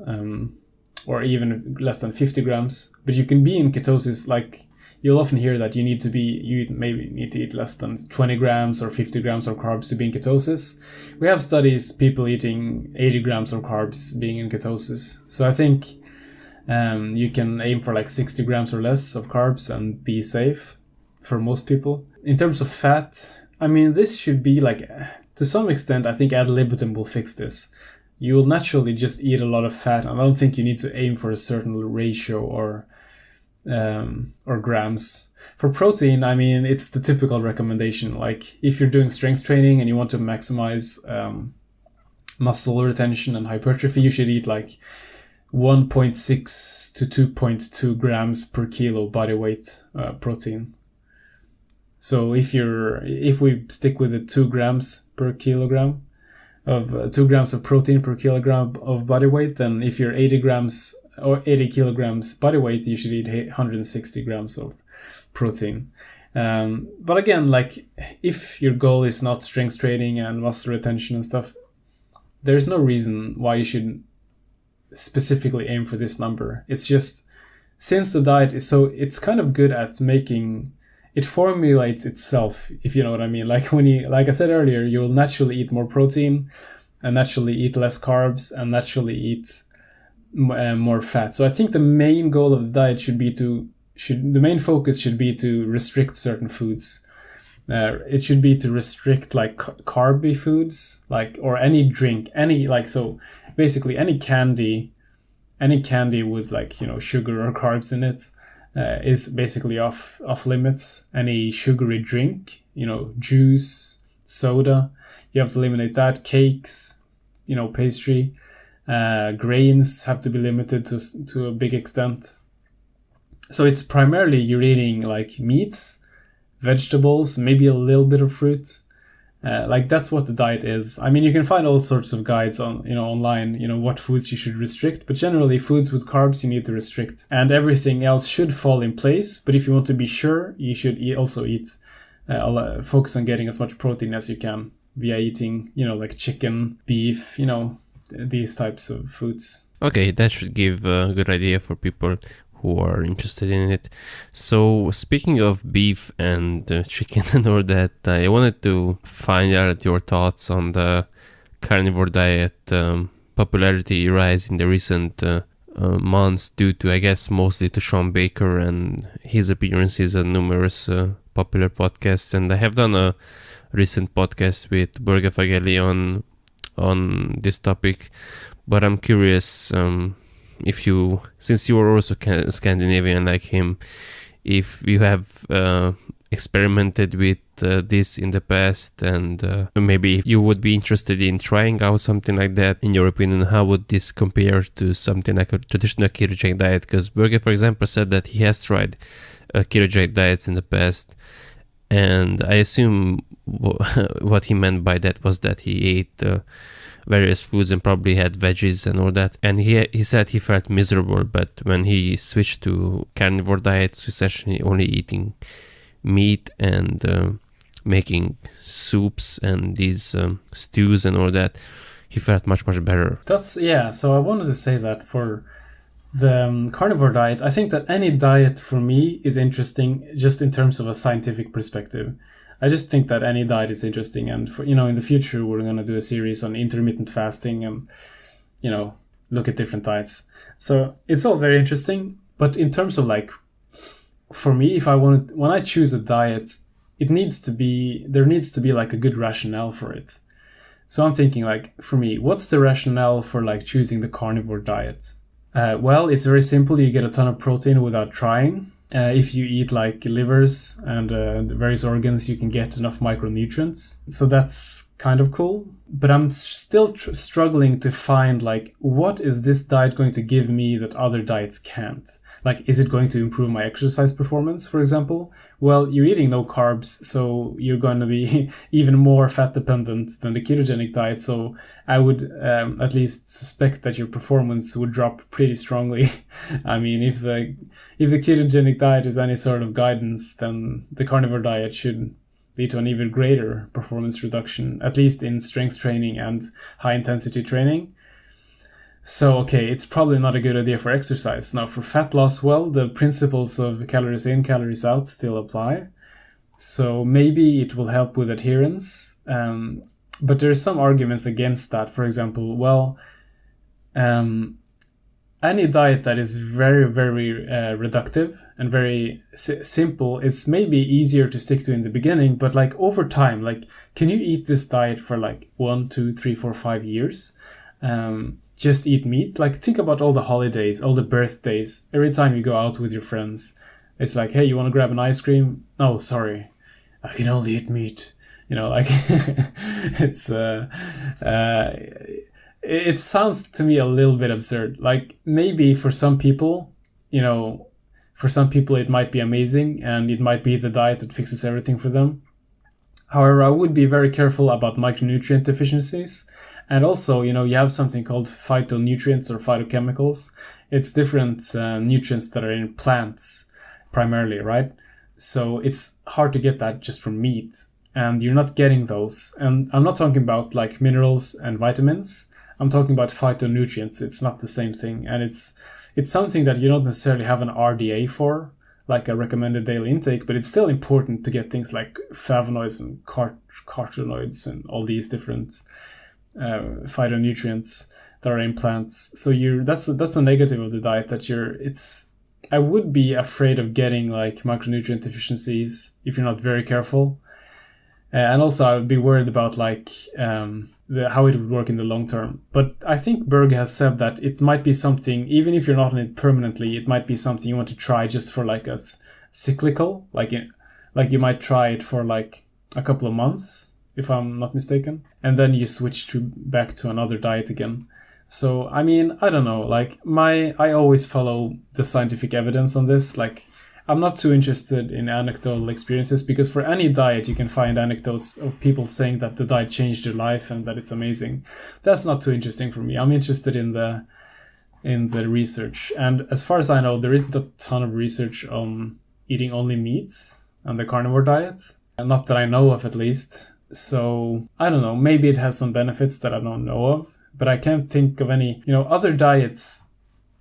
or even less than 50 grams. But you can be in ketosis, like you'll often hear that you maybe need to eat less than 20 grams or 50 grams of carbs to be in ketosis. We have studies, people eating 80 grams of carbs being in ketosis. So I think you can aim for like 60 grams or less of carbs and be safe for most people. In terms of fat, I mean, this should be like, to some extent, I think ad libitum will fix this. You will naturally just eat a lot of fat, and I don't think you need to aim for a certain ratio or grams. For protein, I mean, it's the typical recommendation. Like if you're doing strength training and you want to maximize muscle retention and hypertrophy, you should eat like 1.6 to 2.2 grams per kilo body weight protein. So if we stick with the 2 grams per kilogram of 2 grams of protein per kilogram of body weight, then if you're 80 grams or 80 kilograms body weight, you should eat 160 grams of protein. But again, like if your goal is not strength training and muscle retention and stuff, there's no reason why you should specifically aim for this number. It's just, since the diet is it's kind of good at making it formulates itself, if you know what I mean. Like like I said earlier, you will naturally eat more protein and naturally eat less carbs and naturally eat more fat. So I think the main goal of the diet the main focus should be to restrict certain foods. It should be to restrict like carby foods, like, or any drink, so basically any candy with like, sugar or carbs in it, is basically off limits. Any sugary drink, juice, soda, you have to eliminate that. Cakes, pastry, grains have to be limited to a big extent. So it's primarily you're eating like meats, vegetables, maybe a little bit of fruit. Like that's what the diet is. I mean, you can find all sorts of guides on, online, what foods you should restrict, but generally foods with carbs you need to restrict, and everything else should fall in place. But if you want to be sure, you should focus on getting as much protein as you can via eating, like chicken, beef, these types of foods.
Okay, that should give a good idea for people who are interested in it. So speaking of beef and chicken and all that, I wanted to find out your thoughts on the carnivore diet popularity rise in the recent months due to, I guess, mostly to Sean Baker and his appearances on numerous popular podcasts. And I have done a recent podcast with Børge Fagerli on this topic, but I'm curious, if you, since you are also Scandinavian like him, if you have experimented with this in the past, and maybe if you would be interested in trying out something like that. In your opinion, how would this compare to something like a traditional ketogenic diet? Because Børge, for example, said that he has tried ketogenic diets in the past, and I assume what he meant by that was that he ate various foods and probably had veggies and all that, and he said he felt miserable. But when he switched to carnivore diets, essentially only eating meat and making soups and these stews and all that, he felt much better.
So I wanted to say that for the carnivore diet, I think that any diet for me is interesting just in terms of a scientific perspective. I just think that any diet is interesting, and for, in the future we're going to do a series on intermittent fasting and look at different diets. So it's all very interesting, but in terms of like, for me, when I choose a diet, there needs to be like a good rationale for it. So I'm thinking like, for me, what's the rationale for like choosing the carnivore diet? Well, it's very simple. You get a ton of protein without trying. If you eat like livers and various organs, you can get enough micronutrients. So that's kind of cool. But I'm still struggling to find, like, what is this diet going to give me that other diets can't? Like, is it going to improve my exercise performance, for example? Well, you're eating no carbs, so you're going to be even more fat dependent than the ketogenic diet. So I would at least suspect that your performance would drop pretty strongly. I mean, if the ketogenic diet is any sort of guidance, then the carnivore diet should lead to an even greater performance reduction, at least in strength training and high intensity training. So, okay, it's probably not a good idea for exercise. Now, for fat loss, well, the principles of calories in, calories out still apply. So maybe it will help with adherence. But there are some arguments against that. For example, well, any diet that is very, very reductive and very simple, it's maybe easier to stick to in the beginning, but like over time, like, can you eat this diet for like 1, 2, 3, 4, 5 years? Just eat meat? Like, think about all the holidays, all the birthdays. Every time you go out with your friends, it's like, hey, you want to grab an ice cream? No, sorry, I can only eat meat. You know, like, it sounds to me a little bit absurd. Like, maybe for some people, you know, it might be amazing and it might be the diet that fixes everything for them. However, I would be very careful about micronutrient deficiencies. And also, you know, you have something called phytonutrients or phytochemicals. It's different nutrients that are in plants primarily, right? So it's hard to get that just from meat. And you're not getting those. And I'm not talking about like minerals and vitamins. I'm talking about phytonutrients. It's not the same thing. And it's something that you don't necessarily have an RDA for, like a recommended daily intake, but it's still important to get things like flavonoids and carotenoids and all these different phytonutrients that are in plants. So that's a negative of the diet, that I would be afraid of getting like micronutrient deficiencies if you're not very careful. And also I would be worried about like how it would work in the long term. But I think Berg has said that it might be something, even if you're not on it permanently, it might be something you want to try just for like a cyclical, like you might try it for like a couple of months, if I'm not mistaken, and then you switch back to another diet again. So, I mean, I don't know, like I always follow the scientific evidence on this. Like, I'm not too interested in anecdotal experiences, because for any diet you can find anecdotes of people saying that the diet changed their life and that it's amazing. That's not too interesting for me. I'm interested in the research. And as far as I know, there isn't a ton of research on eating only meats and the carnivore diet. Not that I know of, at least. So, I don't know, maybe it has some benefits that I don't know of, but I can't think of any, other diets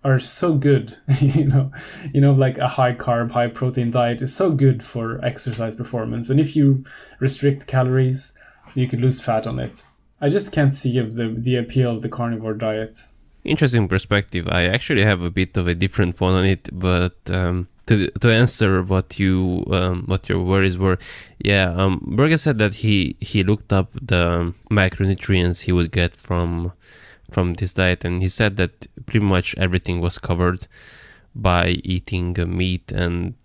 are so good, like a high carb, high protein diet is so good for exercise performance. And if you restrict calories, you can lose fat on it. I just can't see the appeal of the carnivore diet.
Interesting perspective. I actually have a bit of a different one on it, but to answer what your worries were, Berger said that he looked up the macronutrients he would get from this diet, and he said that pretty much everything was covered by eating meat, and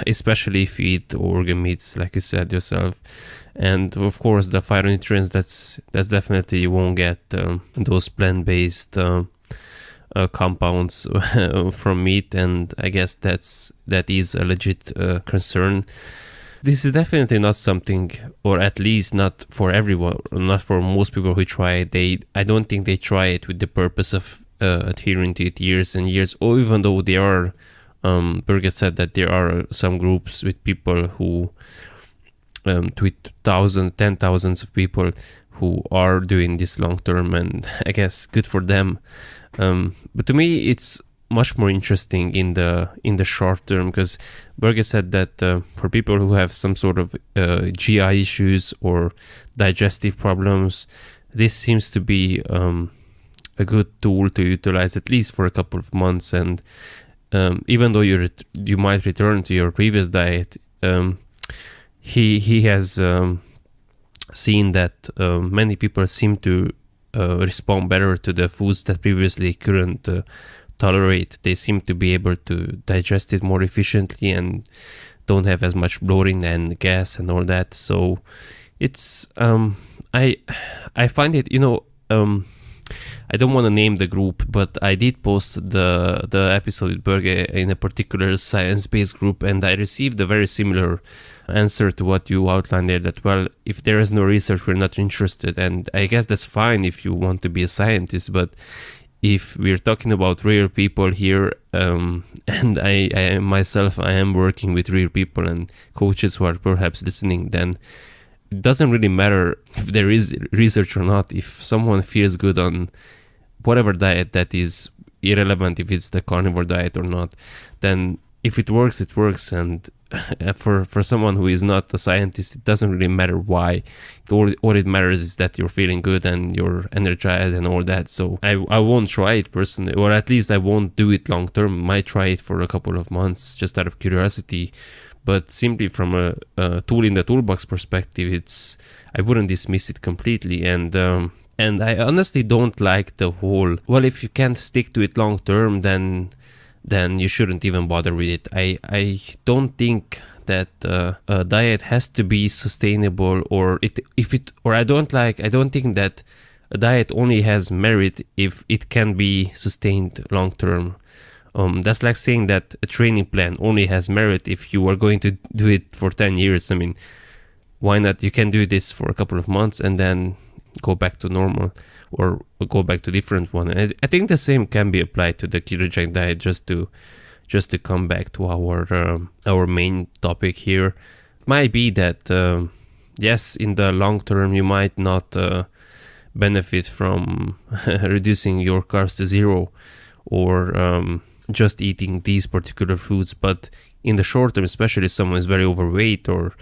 especially if you eat organ meats, like you said yourself. And of course the phytonutrients, that's definitely, you won't get those plant-based compounds from meat, and I guess that is a legit concern. This is definitely not something, or at least not for everyone, not for most people who try it. I don't think they try it with the purpose of adhering to it years and years, or even though there are, Birgit said that there are some groups with people who, with ten thousands of people who are doing this long term, and I guess good for them. But to me, it's much more interesting in the short term, because Berger said that for people who have some sort of GI issues or digestive problems, this seems to be a good tool to utilize at least for a couple of months. And even though you might return to your previous diet, he has seen that many people seem to respond better to the foods that previously couldn't tolerate. They seem to be able to digest it more efficiently and don't have as much bloating and gas and all that. So it's I find it, I don't want to name the group, but I did post the episode with Berge in a particular science-based group, and I received a very similar answer to what you outlined there, that, well, if there is no research, we're not interested. And I guess that's fine if you want to be a scientist, but if we're talking about real people here, and I myself, I am working with real people and coaches who are perhaps listening, then it doesn't really matter if there is research or not. If someone feels good on whatever diet, that is irrelevant if it's the carnivore diet or not, then if it works, it works. And for someone who is not a scientist, it doesn't really matter why. All it matters is that you're feeling good and you're energized and all that. So I won't try it personally, or at least I won't do it long term. Might try it for a couple of months just out of curiosity. But simply from a tool in the toolbox perspective, I wouldn't dismiss it completely. And I honestly don't like the whole, well, if you can't stick to it long term, then you shouldn't even bother with it. I don't think that a diet has to be sustainable, or I don't think that a diet only has merit if it can be sustained long term. That's like saying that a training plan only has merit if you are going to do it for 10 years. I mean, why not? You can do this for a couple of months and then go back to normal, or go back to different one. And I think the same can be applied to the ketogenic diet, just to come back to our main topic here. It might be that yes, in the long term you might not benefit from reducing your carbs to zero, or just eating these particular foods, but in the short term, especially if someone is very overweight or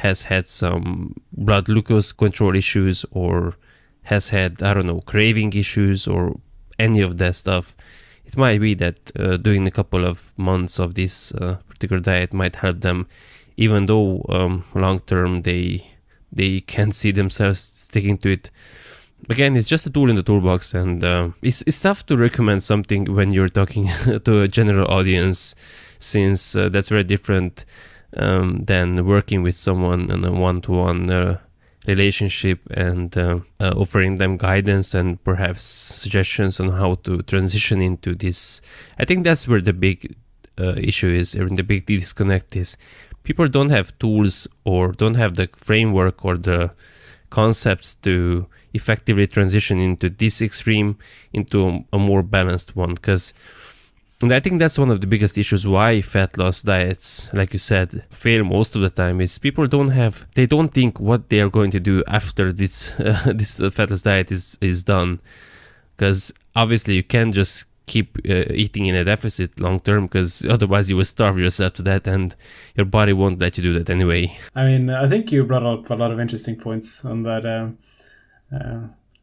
has had some blood glucose control issues, or has had, I don't know, craving issues or any of that stuff, it might be that doing a couple of months of this particular diet might help them, even though long term they can't see themselves sticking to it. Again, it's just a tool in the toolbox, and it's tough to recommend something when you're talking to a general audience, since that's very different than working with someone in a one-to-one relationship and offering them guidance and perhaps suggestions on how to transition into this. I think that's where the big issue is, or the big disconnect is. People don't have tools, or don't have the framework or the concepts to effectively transition into this extreme into a more balanced one. And I think that's one of the biggest issues why fat loss diets, like you said, fail most of the time, is people don't think what they are going to do after this fat loss diet is done. Because obviously you can't just keep eating in a deficit long term, because otherwise you will starve yourself to that, and your body won't let you do that anyway.
I mean, I think you brought up a lot of interesting points on that.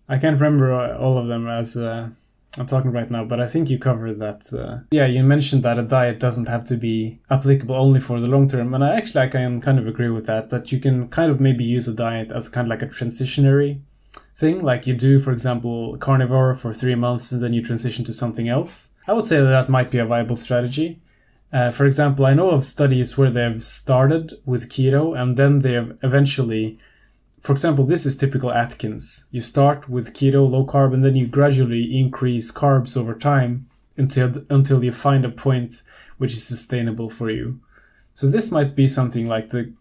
I can't remember all of them as I'm talking right now, but I think you covered that. You mentioned that a diet doesn't have to be applicable only for the long term, and I can kind of agree with that you can kind of maybe use a diet as kind of like a transitionary thing, like you do, for example, carnivore for 3 months and then you transition to something else. I would say that might be a viable strategy. For example, I know of studies where they've started with keto and then they've eventually, for example, this is typical Atkins. You start with keto, low carb, and then you gradually increase carbs over time until you find a point which is sustainable for you. So this might be something like the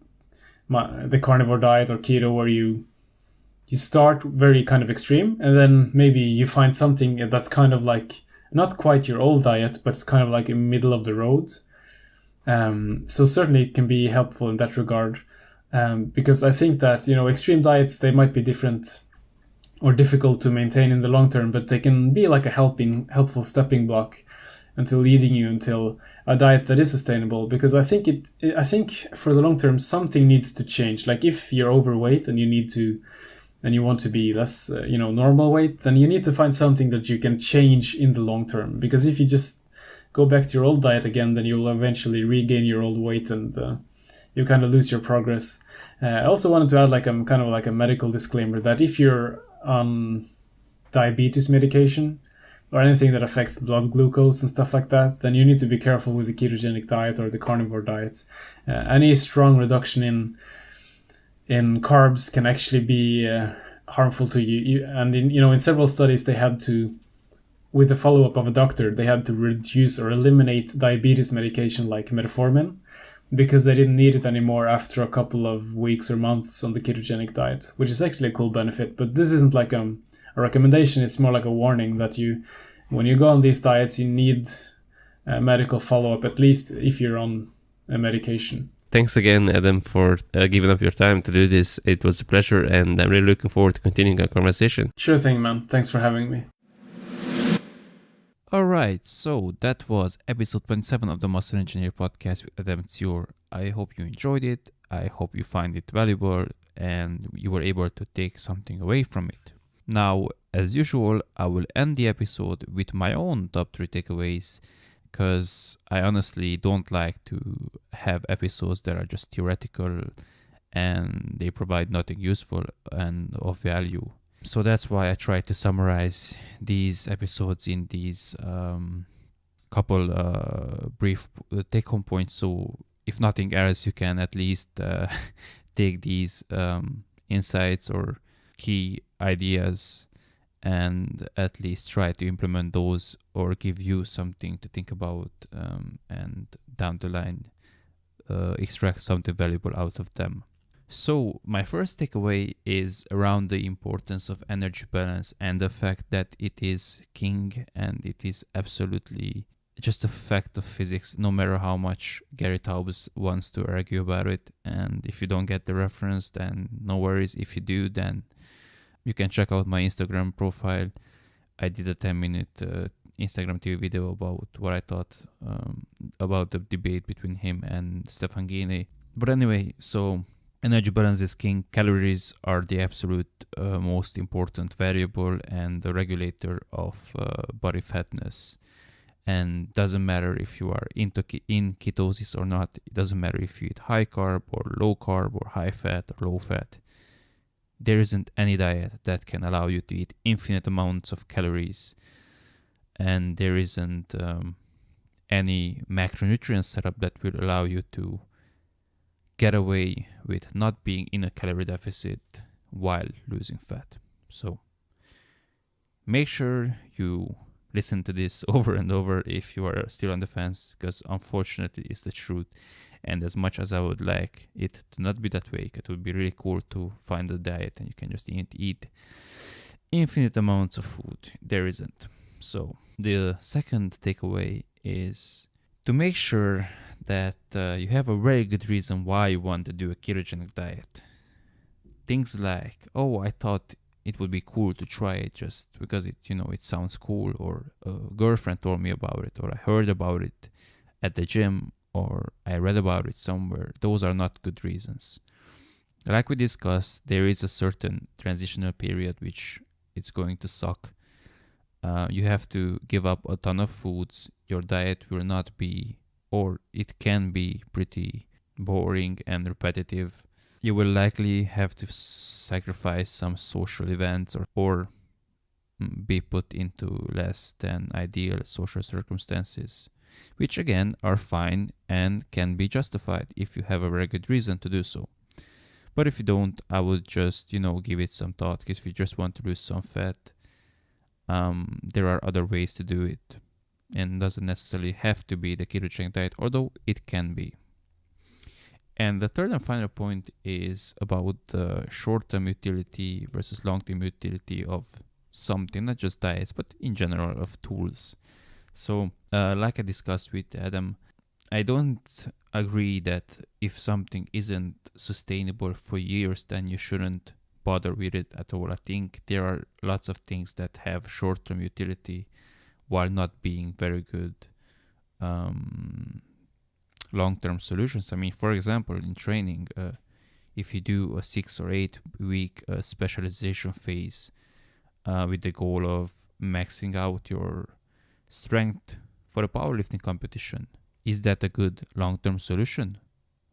carnivore diet or keto, where you start very kind of extreme, and then maybe you find something that's kind of like not quite your old diet, but it's kind of like in middle of the road. So certainly it can be helpful in that regard. Because I think that, extreme diets, they might be different or difficult to maintain in the long term, but they can be like a helpful stepping block until leading you until a diet that is sustainable. Because I think for the long term, something needs to change. Like if you're overweight and you want to be less, normal weight, then you need to find something that you can change in the long term. Because if you just go back to your old diet again, then you'll eventually regain your old weight and you kind of lose your progress. I also wanted to add kind of like a medical disclaimer that if you're on diabetes medication or anything that affects blood glucose and stuff like that, then you need to be careful with the ketogenic diet or the carnivore diet. Any strong reduction in carbs can actually be harmful to you. And in several studies, they had to, with the follow-up of a doctor, they had to reduce or eliminate diabetes medication like metformin, because they didn't need it anymore after a couple of weeks or months on the ketogenic diet, which is actually a cool benefit. But this isn't like a recommendation, it's more like a warning that when you go on these diets, you need medical follow-up, at least if you're on a medication.
Thanks again, Adam, for giving up your time to do this. It was a pleasure, and I'm really looking forward to continuing our conversation.
Sure thing, man. Thanks for having me.
Alright, so that was episode 27 of the Muscle Engineer podcast with Adam Tzur. I hope you enjoyed it. I hope you find it valuable and you were able to take something away from it. Now, as usual, I will end the episode with my own top 3 takeaways, because I honestly don't like to have episodes that are just theoretical and they provide nothing useful and of value. So that's why I try to summarize these episodes in these couple brief take-home points. So if nothing else, you can at least take these insights or key ideas and at least try to implement those, or give you something to think about, and down the line extract something valuable out of them. So my first takeaway is around the importance of energy balance and the fact that it is king and it is absolutely just a fact of physics, no matter how much Gary Taubes wants to argue about it. And if you don't get the reference, then no worries. If you do, then you can check out my Instagram profile. I did a 10-minute Instagram TV video about what I thought about the debate between him and Stefan Guini. But anyway, so energy balance is king. Calories are the absolute most important variable and the regulator of body fatness. And doesn't matter if you are in ketosis or not. It doesn't matter if you eat high carb or low carb or high fat or low fat. There isn't any diet that can allow you to eat infinite amounts of calories. And there isn't any macronutrient setup that will allow you to get away with not being in a calorie deficit while losing fat. So make sure you listen to this over and over if you are still on the fence, because unfortunately it's the truth. And as much as I would like it to not be that way, it would be really cool to find a diet and you can just eat infinite amounts of food. There isn't. So the second takeaway is to make sure that you have a very good reason why you want to do a ketogenic diet. Things like, oh, I thought it would be cool to try it just because it sounds cool, or a girlfriend told me about it, or I heard about it at the gym, or I read about it somewhere. Those are not good reasons. Like we discussed, there is a certain transitional period which it's going to suck. You have to give up a ton of foods. Your diet will not be, or it can be, pretty boring and repetitive. You will likely have to sacrifice some social events or be put into less than ideal social circumstances, which again are fine and can be justified if you have a very good reason to do so. But if you don't, I would just, give it some thought, because if you just want to lose some fat, there are other ways to do it, and doesn't necessarily have to be the ketogenic diet, although it can be. And the third and final point is about the short-term utility versus long-term utility of something, not just diets, but in general of tools. So, like I discussed with Adam, I don't agree that if something isn't sustainable for years, then you shouldn't bother with it at all. I think there are lots of things that have short-term utility while not being very good long-term solutions. I mean, for example, in training, if you do a 6 or 8 week specialization phase with the goal of maxing out your strength for a powerlifting competition, is that a good long-term solution?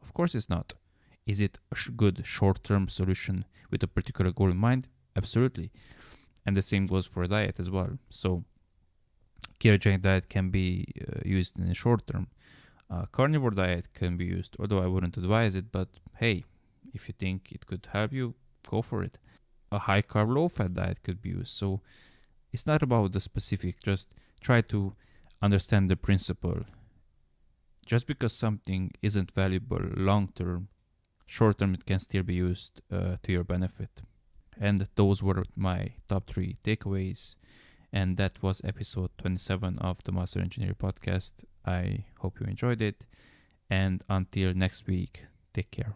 Of course it's not. Is it a good short-term solution with a particular goal in mind? Absolutely. And the same goes for a diet as well. So ketogenic diet can be used in the short term. Carnivore diet can be used, although I wouldn't advise it, but hey, if you think it could help you, go for it. a high carb, low fat diet could be used. So it's not about the specific, just try to understand the principle. Just because something isn't valuable long term, short term it can still be used to your benefit. And those were my top 3 takeaways. And that was episode 27 of the Master Engineer podcast. I hope you enjoyed it. And until next week, take care.